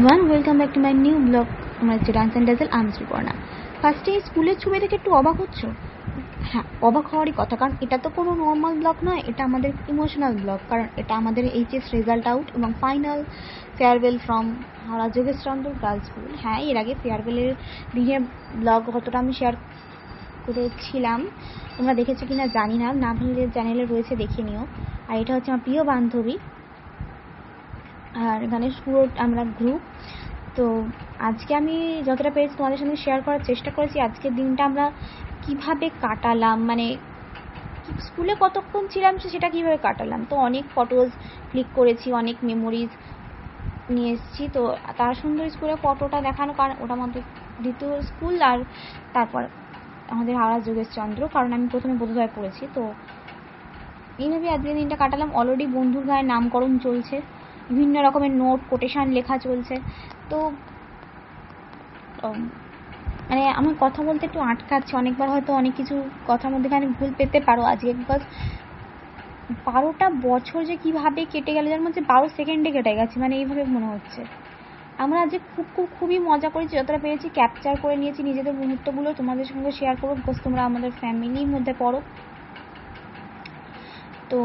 Everyone, welcome back to my new blog. আমার হচ্ছে dance and dazzle. আমি শ্রীপর্ণা। ফার্স্টে স্কুলের ছবি দেখে একটু অবাক হচ্ছ? হ্যাঁ, অবাক হওয়ারই কথা, কারণ এটা তো কোনো নর্মাল ব্লগ নয়, এটা আমাদের ইমোশনাল ব্লগ। কারণ এটা আমাদের এইচএস রেজাল্ট আউট এবং final farewell from Howrah Jogeshchandra girls school. হ্যাঁ, এর আগে ফেয়ারওয়েলের দিনের ব্লগ কতটা আমি শেয়ার করেছিলাম তোমরা দেখেছো কিনা জানি না, না হলে চ্যানেলে রয়েছে, দেখে নিও। আর এটা হচ্ছে আমার প্রিয় বান্ধবী, আর এখানে পুরো আমরা গ্রুপ। তো আজকে আমি যতটা পেরেছি তোমাদের সঙ্গে শেয়ার করার চেষ্টা করেছি আজকের দিনটা আমরা কিভাবে কাটালাম, মানে স্কুলে কতক্ষণ ছিলাম সেটা কিভাবে কাটালাম। তো অনেক ফটোজ ক্লিক করেছি, অনেক মেমোরিজ নিয়ে এসেছি। তো তার সুন্দর স্কুলের ফটোটা দেখানো, কারণ ওটা আমাদের দ্বিতীয় স্কুল, আর তারপর আমাদের হাওড়া যোগেশচন্দ্র, কারণ আমি প্রথমে বোধোদয় পড়েছি। তো এইভাবে আজকের দিনটা কাটালাম। অলরেডি বন্ধুর গায়ে নামকরণ চলছে, বিভিন্ন রকমের নোট কোটেশন লেখা চলছে। তো মানে আমার কথা বলতে একটু আটকাচ্ছে, অনেকবার হয়তো অনেক কিছু কথার মধ্যেখানে ভুল পেতে পারো আজকে, বিকজ 12টা বছর যে কীভাবে কেটে গেল, যার মধ্যে 12 সেকেন্ডে কেটে গেছে, মানে এইভাবে মনে হচ্ছে। আমরা আজকে খুবই মজা করেছি, যতটা পেরেছি ক্যাপচার করে নিয়েছি নিজেদের মুহূর্তগুলো, তোমাদের সঙ্গে শেয়ার করবো, বিকজ তোমরা আমাদের ফ্যামিলির মধ্যে পড়ো। তো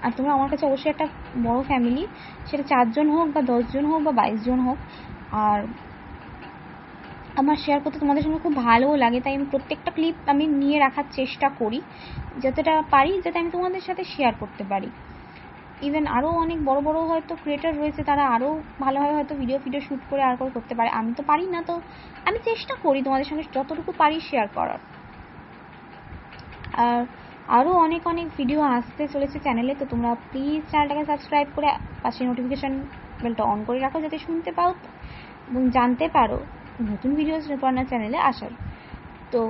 আর তোমরা আমার কাছে অবশ্যই একটা বড় ফ্যামিলি, সেটা 4 জন হোক বা 10 জন হোক বা 22 জন হোক। আর আমার শেয়ার করতে তোমাদের সঙ্গে খুব ভালোও লাগে, তাই আমি প্রত্যেকটা ক্লিপ আমি নিয়ে রাখার চেষ্টা করি যতটা পারি, যাতে আমি তোমাদের সাথে শেয়ার করতে পারি। ইভেন আরও অনেক বড় বড় হয়তো ক্রিয়েটার রয়েছে, তারা আরও ভালোভাবে হয়তো ভিডিও শ্যুট করে আর করতে পারে, আমি তো পারি না। তো আমি চেষ্টা করি তোমাদের সঙ্গে যতটুকু পারি শেয়ার করার। আর আরও অনেক ভিডিও আসতে চলেছে চ্যানেলে, তো তোমরা প্লিজ চ্যানেলটাকে সাবস্ক্রাইব করে পাশে নোটিফিকেশান বেলটা অন করে রাখো, যাতে শুনতে পাও এবং জানতে পারো নতুন ভিডিও শ্রীপর্ণা চ্যানেলে আসার। তো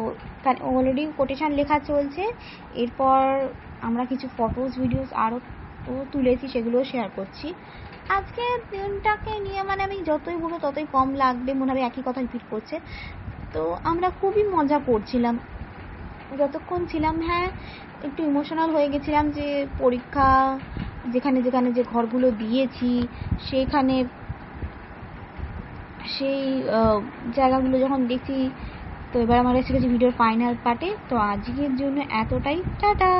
অলরেডি কোটেশান লেখা চলছে, এরপর আমরা কিছু ফটোস ভিডিওস আরও তুলেছি, সেগুলোও শেয়ার করছি। আজকে দিনটাকে নিয়ে মানে আমি যতই বলবো ততই কম লাগবে, মনে হবে একই কথা রিপিট করছে। তো আমরা খুবই মজা করছিলাম যতক্ষণ ছিলাম। হ্যাঁ, একটু ইমোশনাল হয়ে গেছিলাম যে পরীক্ষা যেখানে যে ঘরগুলো দিয়েছি সেখানে সেই জায়গাগুলো যখন দেখছি। তো এবার আমার এসে গেছি ভিডিওর ফাইনাল পার্টে। তো আজকের জন্য এতটাই, টাটা।